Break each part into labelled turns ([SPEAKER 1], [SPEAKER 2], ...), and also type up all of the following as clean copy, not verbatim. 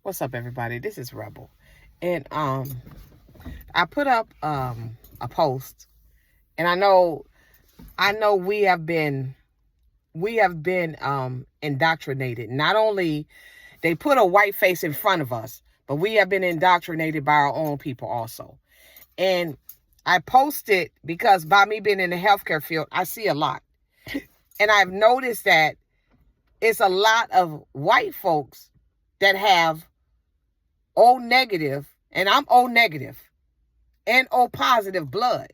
[SPEAKER 1] What's up, everybody? This is Rebel, and I put up a post, and I know we have been indoctrinated. Not only they put a white face in front of us, but we have been indoctrinated by our own people also. And I posted because by me being in the healthcare field, I see a lot, and I've noticed that it's a lot of white folks that have O negative, and I'm O negative, and O positive blood.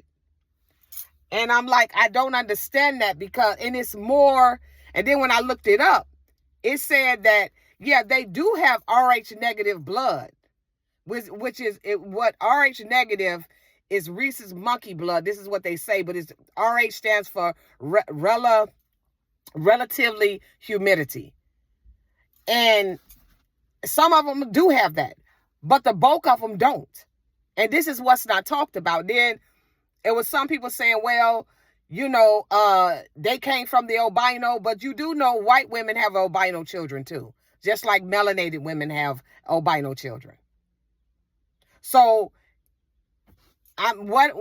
[SPEAKER 1] And I'm like, I don't understand that and it's more, and then when I looked it up, it said that, yeah, they do have RH negative blood, which is what RH negative is rhesus monkey blood. This is what they say, but it's RH stands for relatively humidity. And some of them do have that, but the bulk of them don't. And this is what's not talked about. Then it was some people saying, well, they came from the albino, but you do know white women have albino children too, just like melanated women have albino children. So what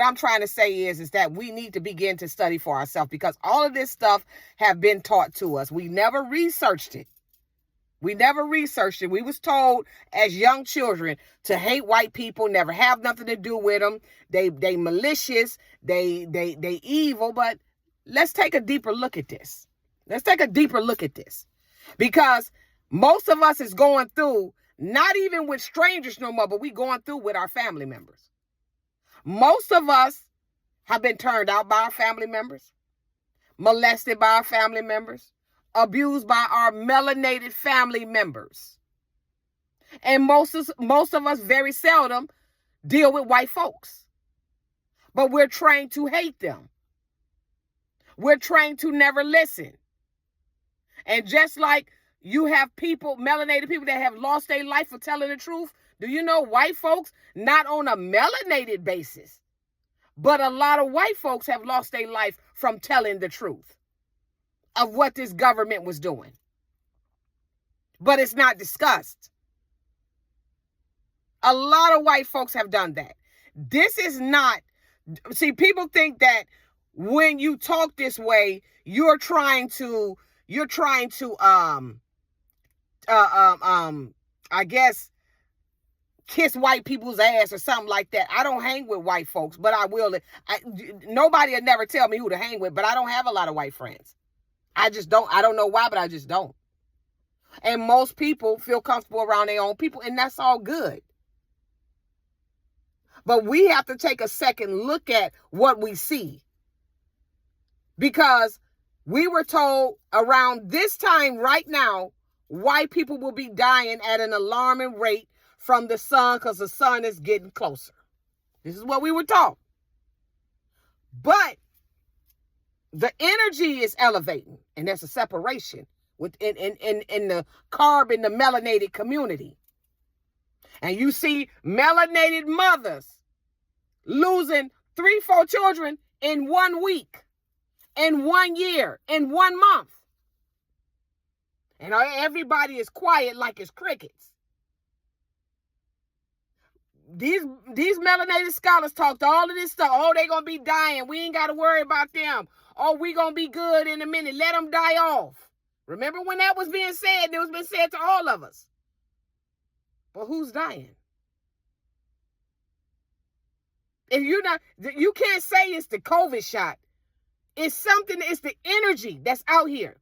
[SPEAKER 1] I'm trying to say is that we need to begin to study for ourselves, because all of this stuff have been taught to us. We never researched it. We was told as young children to hate white people, never have nothing to do with them. They malicious, they evil. But let's take a deeper look at this. Because most of us is going through, not even with strangers no more, but we going through with our family members. Most of us have been turned out by our family members, molested by our family members, abused by our melanated family members. And most of us very seldom deal with white folks. But we're trained to hate them. We're trained to never listen. And just like you have melanated people that have lost their life for telling the truth, do you know white folks, not on a melanated basis, but a lot of white folks have lost their life from telling the truth of what this government was doing. But it's not discussed. A lot of white folks have done that. This is not, see, people think that when you talk this way, you're trying to I guess kiss white people's ass or something like that. I don't hang with white folks, but I will. Nobody will never tell me who to hang with, but I don't have a lot of white friends. I just don't. I don't know why, but I just don't. And most people feel comfortable around their own people, and that's all good. But we have to take a second look at what we see. Because we were told around this time right now, white people will be dying at an alarming rate from the sun because the sun is getting closer. This is what we were taught. But the energy is elevating, and there's a separation within in the carbon, the melanated community. And you see melanated mothers losing 3-4 children in 1 week, in 1 year, in 1 month. And everybody is quiet like it's crickets. These melanated scholars talked all of this stuff. Oh, they gonna be dying. We ain't got to worry about them. Oh, we gonna be good in a minute. Let them die off. Remember when that was being said? It was being said to all of us. But who's dying? If you can't say it's the COVID shot. It's the energy that's out here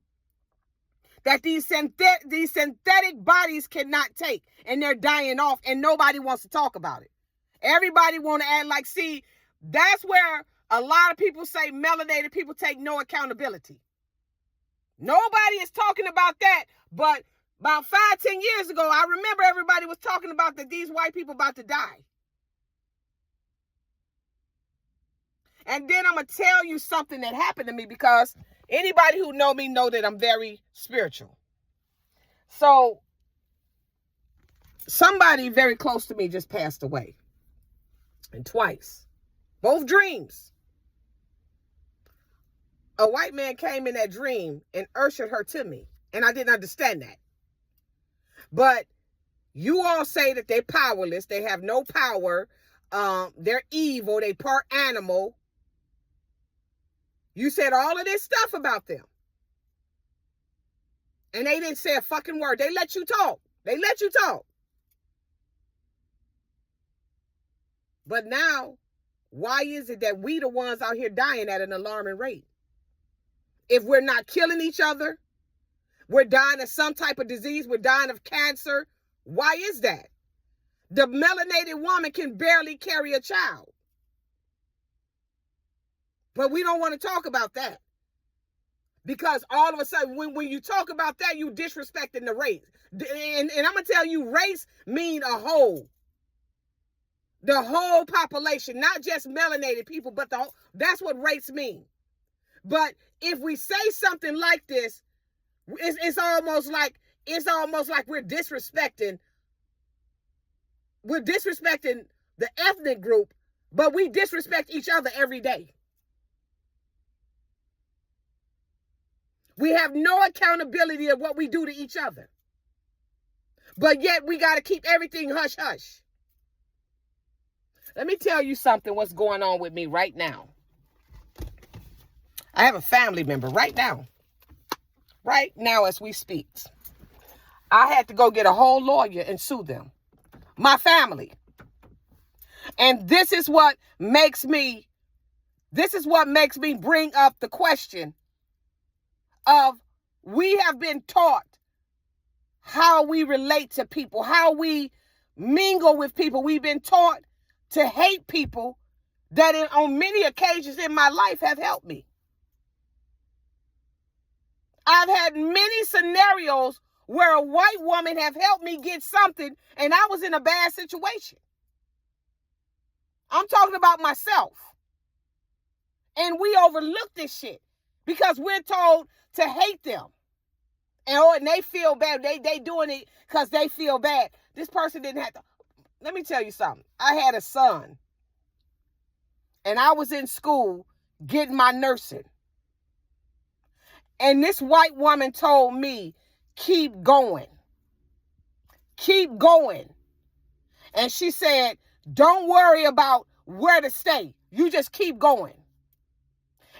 [SPEAKER 1] that these synthetic bodies cannot take, and they're dying off, and nobody wants to talk about it. Everybody want to act like, see, that's where a lot of people say melanated people take no accountability. Nobody is talking about that, but about 5-10 years ago, I remember everybody was talking about that these white people about to die. And then I'm going to tell you something that happened to me, because anybody who know me know that I'm very spiritual. So somebody very close to me just passed away. And twice. Both dreams. A white man came in that dream and ushered her to me. And I didn't understand that. But you all say that they're powerless. They have no power. They're evil. They part animal. You said all of this stuff about them. And they didn't say a fucking word. They let you talk. They let you talk. But now, why is it that we the ones out here dying at an alarming rate? If we're not killing each other, we're dying of some type of disease, we're dying of cancer. Why is that? The melanated woman can barely carry a child. But we don't want to talk about that. Because all of a sudden, when you talk about that, you disrespecting the race. And I'm going to tell you, race mean a whole. The whole population, not just melanated people, but that's what race mean. But if we say something like this, it's almost like we're disrespecting the ethnic group, but we disrespect each other every day. We have no accountability of what we do to each other. But yet we got to keep everything hush hush. Let me tell you something, what's going on with me right now. I have a family member right now as we speak. I had to go get a whole lawyer and sue them. My family. And this is what makes me bring up the question of, we have been taught how we relate to people, how we mingle with people. We've been taught to hate people that on many occasions in my life have helped me. I've had many scenarios where a white woman have helped me get something and I was in a bad situation. I'm talking about myself. And we overlook this shit because we're told to hate them. And they feel bad. They doing it because they feel bad. This person didn't have to. Let me tell you something. I had a son. And I was in school getting my nursing. And this white woman told me, keep going. Keep going. And she said, don't worry about where to stay. You just keep going.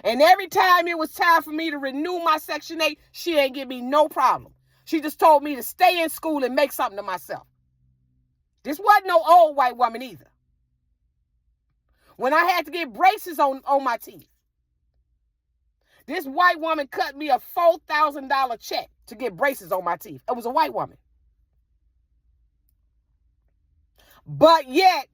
[SPEAKER 1] And every time it was time for me to renew my Section 8, she ain't give me no problem. She just told me to stay in school and make something of myself. This wasn't no old white woman either. When I had to get braces on my teeth, this white woman cut me a $4,000 check to get braces on my teeth. It was a white woman. But yet,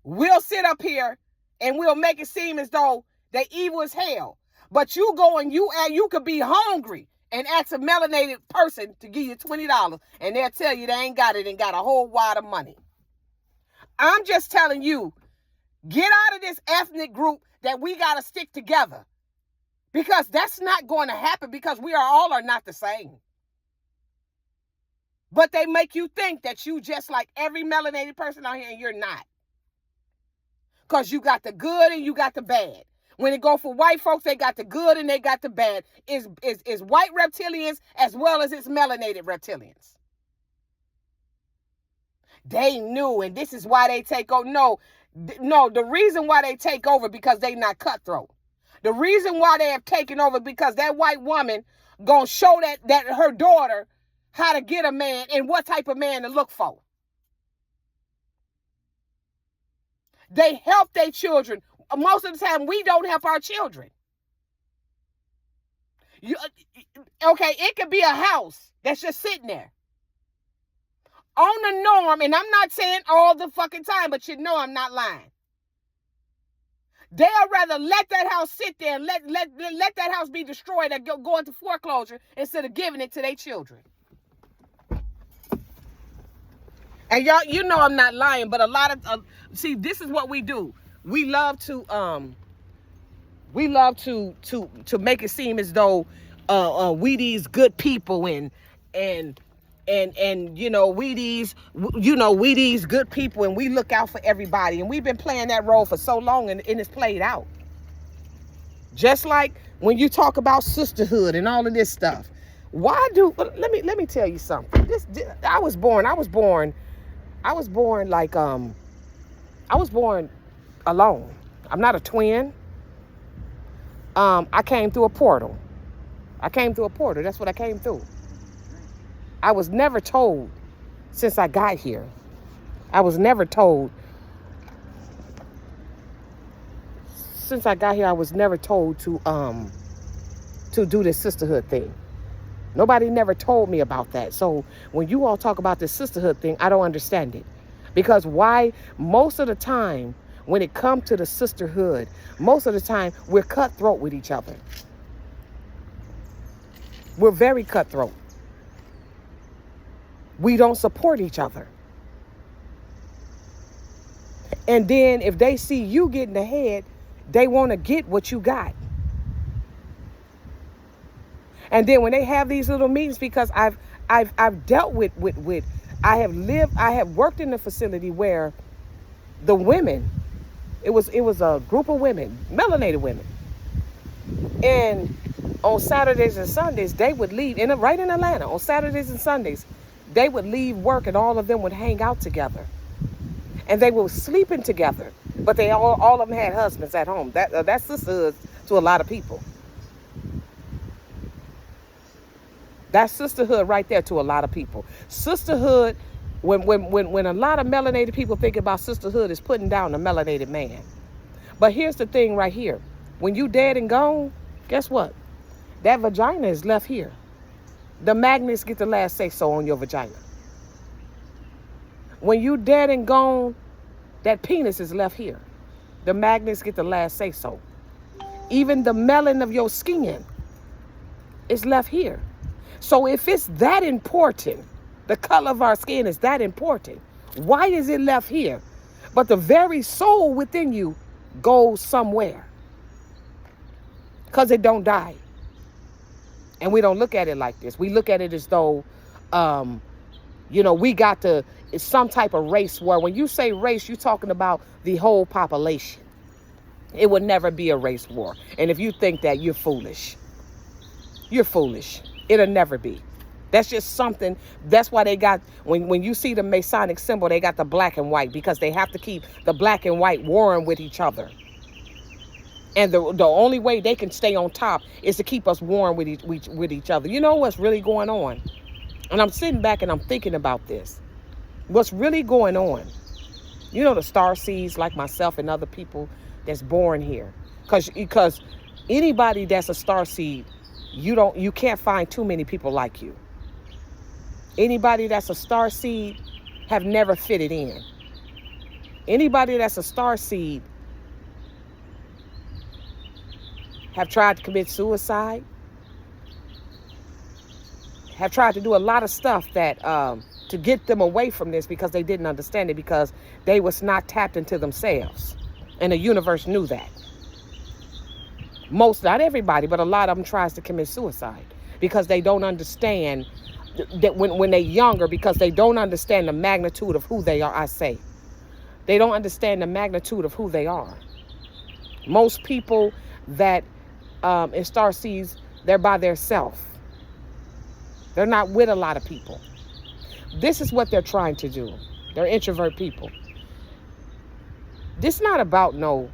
[SPEAKER 1] we'll sit up here and we'll make it seem as though they evil as hell. But you go and you could be hungry and ask a melanated person to give you $20 and they'll tell you they ain't got it and got a whole wad of money. I'm just telling you, get out of this ethnic group that we got to stick together. Because that's not going to happen because we all are not the same. But they make you think that you just like every melanated person out here and you're not. Because you got the good and you got the bad. When it go for white folks, they got the good and they got the bad. It's white reptilians as well as it's melanated reptilians. They knew, and this is why they take over. No, the reason why they take over because they not cutthroat. The reason why they have taken over because that white woman gonna show that her daughter how to get a man and what type of man to look for. They help their children. Most of the time, we don't help our children. Okay, it could be a house that's just sitting there. On the norm, and I'm not saying all the fucking time, but you know I'm not lying. They'll rather let that house sit there and let that house be destroyed and go into foreclosure instead of giving it to their children. And y'all, you know I'm not lying, but a lot of see, this is what we do. We love to make it seem as though we these good people and you know we these good people and we look out for everybody, and we've been playing that role for so long and it's played out. Just like when you talk about sisterhood and all of this stuff, Why do, let me tell you something. I was born like, I was born alone. I'm not a twin. I came through a portal. That's what I came through. I was never told since I got here. I was never told to do this sisterhood thing. Nobody never told me about that. So when you all talk about this sisterhood thing, I don't understand it. Because why? Most of the time, when it comes to the sisterhood, most of the time, we're cutthroat with each other. We're very cutthroat. We don't support each other. And then if they see you getting ahead, they want to get what you got. And then when they have these little meetings, because I've dealt with I have worked in a facility where the women, it was a group of women, melanated women. And on Saturdays and Sundays, they would leave, right in Atlanta, on Saturdays and Sundays, they would leave work and all of them would hang out together. And they were sleeping together, but they all of them had husbands at home. That's sisterhood to a lot of people. That's sisterhood right there to a lot of people. Sisterhood, when a lot of melanated people think about sisterhood, is putting down the melanated man. But here's the thing right here. When you dead and gone, guess what? That vagina is left here. The magnets get the last say so on your vagina. When you dead and gone, that penis is left here. The magnets get the last say so. Even the melanin of your skin is left here. So if it's that important, the color of our skin is that important, why is it left here? But the very soul within you goes somewhere. Because it don't die. And we don't look at it like this. We look at it as though, it's some type of race war. When you say race, you're talking about the whole population. It would never be a race war. And if you think that, you're foolish. You're foolish. It'll never be. That's just something. That's why they got, when you see the Masonic symbol, they got the black and white, because they have to keep the black and white warring with each other. And the only way they can stay on top is to keep us warring with each other. You know what's really going on? And I'm sitting back and I'm thinking about this. What's really going on? You know, the star seeds like myself and other people that's born here. Because anybody that's a star seed, you can't find too many people like you. Anybody that's a star seed have never fitted in. Anybody that's a star seed have tried to commit suicide, have tried to do a lot of stuff that to get them away from this, because they didn't understand it, because they was not tapped into themselves. And the universe knew that. Not everybody, but a lot of them tries to commit suicide because they don't understand that when they're younger, because they don't understand the magnitude of who they are. I say they don't understand the magnitude of who they are. Most people that in star seeds, they're by themselves. They're not with a lot of people. This is what they're trying to do. They're introvert people. This is not about no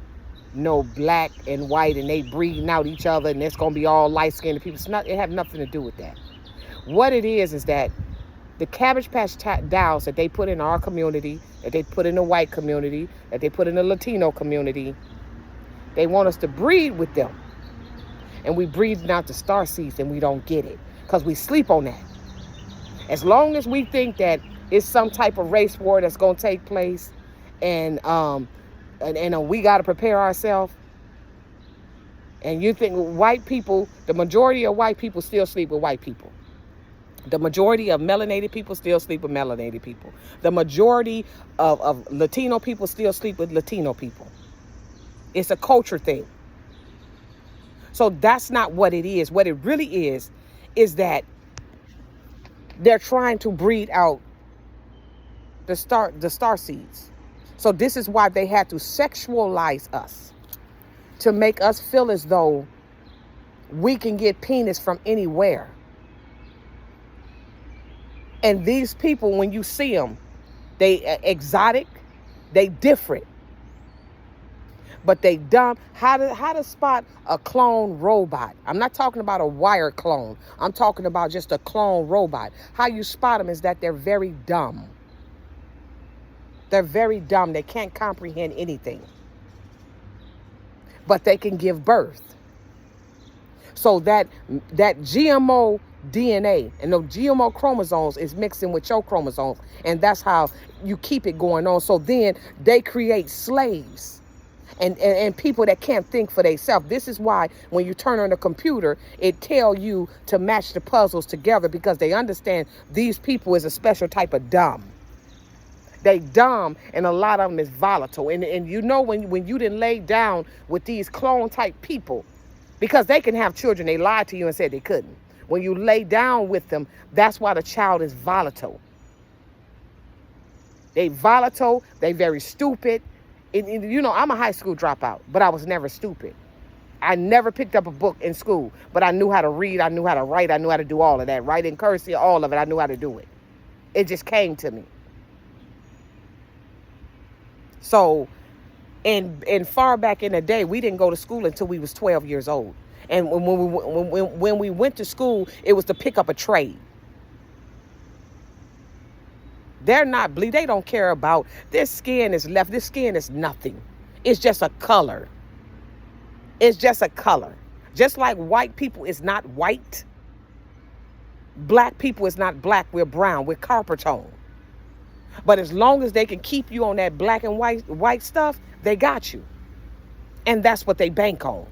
[SPEAKER 1] black and white and they breeding out each other and it's going to be all light-skinned people. It have nothing to do with that. What it is that the Cabbage Patch dolls that they put in our community, that they put in the white community, that they put in the Latino community, they want us to breed with them. And we breeding out the star seeds and we don't get it because we sleep on that. As long as we think that it's some type of race war that's going to take place and we got to prepare ourselves, and you think white people, the majority of white people still sleep with white people. The majority of melanated people still sleep with melanated people. The majority of Latino people still sleep with Latino people. It's a culture thing. So that's not what it is. What it really is that they're trying to breed out the star seeds. So this is why they had to sexualize us, to make us feel as though we can get penis from anywhere. And these people, when you see them, they exotic, they different, but they dumb. How to spot a clone robot? I'm not talking about a wire clone. I'm talking about just a clone robot. How you spot them is that they're very dumb. They're very dumb. They can't comprehend anything, but they can give birth. So that GMO DNA and the GMO chromosomes is mixing with your chromosomes, and that's how you keep it going on. So then they create slaves and people that can't think for themselves. This is why when you turn on the computer, it tell you to match the puzzles together, because they understand these people is a special type of dumb. They dumb, and a lot of them is volatile. And you know, when you didn't lay down with these clone type people, because they can have children, they lied to you and said they couldn't. When you lay down with them, that's why the child is volatile. They volatile, they very stupid. You know, I'm a high school dropout, but I was never stupid. I never picked up a book in school, but I knew how to read, I knew how to write, I knew how to do all of that. Write in cursive, all of it, I knew how to do it. It just came to me. So, and far back in the day, we didn't go to school until we was 12 years old. And when we went to school, it was to pick up a trade. They're not bleed. They don't care about this skin is left. This skin is nothing. It's just a color. It's just a color. Just like white people is not white. Black people is not black. We're brown. We're copper tone. But as long as they can keep you on that black and white stuff, they got you. And that's what they bank on.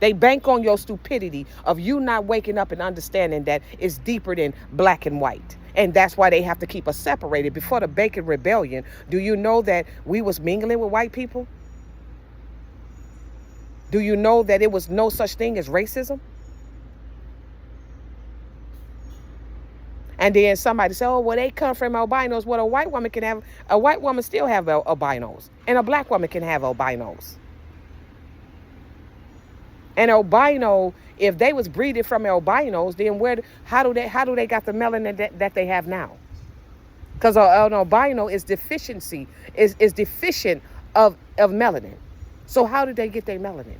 [SPEAKER 1] They bank on your stupidity of you not waking up and understanding that it's deeper than black and white. And that's why they have to keep us separated. Before the Bacon Rebellion, do you know that we was mingling with white people? Do you know that it was no such thing as racism? And then somebody said, oh, well, they come from albinos. Well, a white woman still have albinos. And a black woman can have albinos. An albino, if they was breeded from albinos, then how do they got the melanin that they have now? Because an albino is deficient of melanin. So how did they get their melanin?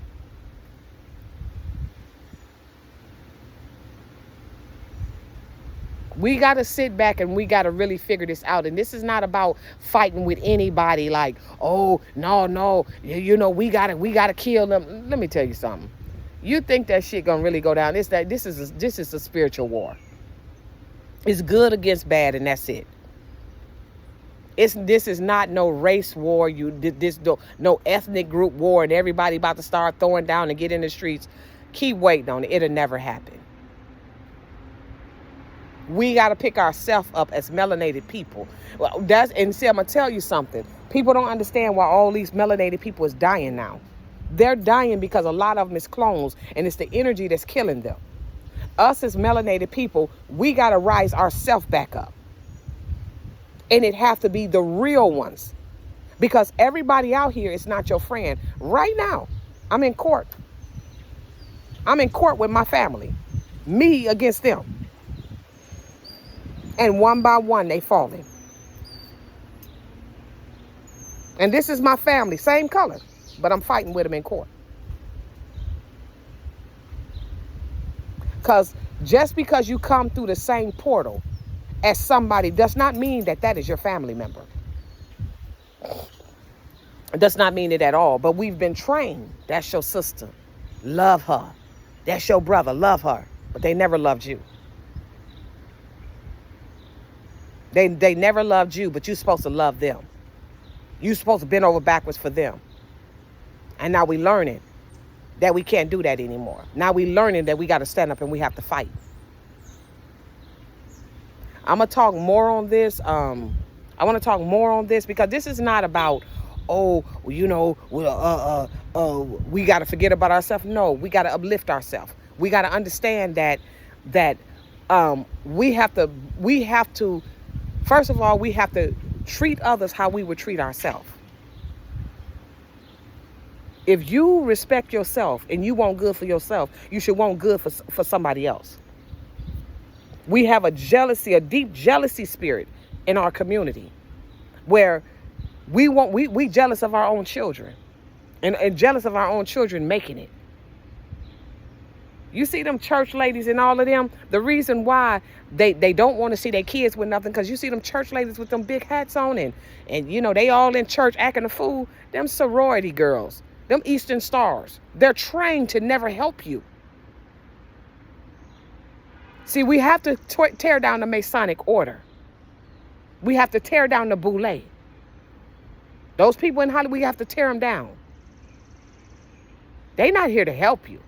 [SPEAKER 1] We got to sit back and we got to really figure this out. And this is not about fighting with anybody like, oh, no, you know, we got to kill them. Let me tell you something. You think that shit gonna really go down? This is a spiritual war. It's good against bad, and that's it. This is not no race war. No ethnic group war, and everybody about to start throwing down and get in the streets. Keep waiting on it. It'll never happen. We got to pick ourselves up as melanated people. And see, I'm gonna tell you something. People don't understand why all these melanated people is dying now. They're dying because a lot of them is clones, and it's the energy that's killing them. Us as melanated people, we got to rise ourselves back up. And it have to be the real ones, because everybody out here is not your friend. Right now, I'm in court. I'm in court with my family. Me against them. And one by one, they falling. And this is my family, same color. But I'm fighting with them in court. Because just because you come through the same portal as somebody does not mean that is your family member. It does not mean it at all. But we've been trained. That's your sister. Love her. That's your brother. Love her. But they never loved you. They never loved you, but you're supposed to love them. You're supposed to bend over backwards for them. And now we learning that we can't do that anymore. Now we learning that we got to stand up and we have to fight. I'm going to talk more on this. I want to talk more on this because this is not about, we got to forget about ourselves. No, we got to uplift ourselves. We got to understand that we have to, first of all, we have to treat others how we would treat ourselves. If you respect yourself and you want good for yourself, you should want good for somebody else. We have a jealousy, a deep jealousy spirit in our community where we jealous of our own children and jealous of our own children making it. You see them church ladies and all of them, the reason why they don't want to see their kids with nothing, because you see them church ladies with them big hats on and they all in church acting a fool. Them sorority girls, them Eastern Stars, they're trained to never help you. See, we have to tear down the Masonic order. We have to tear down the Boule. Those people in Hollywood, we have to tear them down. They're not here to help you.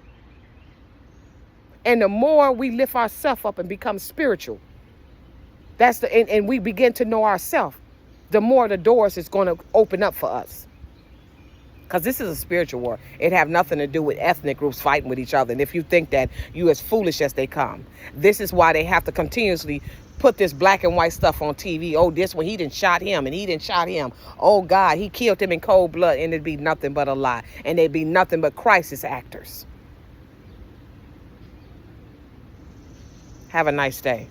[SPEAKER 1] And the more we lift ourselves up and become spiritual, and we begin to know ourselves, the more the doors is going to open up for us. Because this is a spiritual war. It have nothing to do with ethnic groups fighting with each other. And if you think that, you as foolish as they come. This is why they have to continuously put this black and white stuff on TV. Oh, this one, he didn't shot him and he didn't shot him. Oh, God, he killed him in cold blood. And it'd be nothing but a lie. And they'd be nothing but crisis actors. Have a nice day.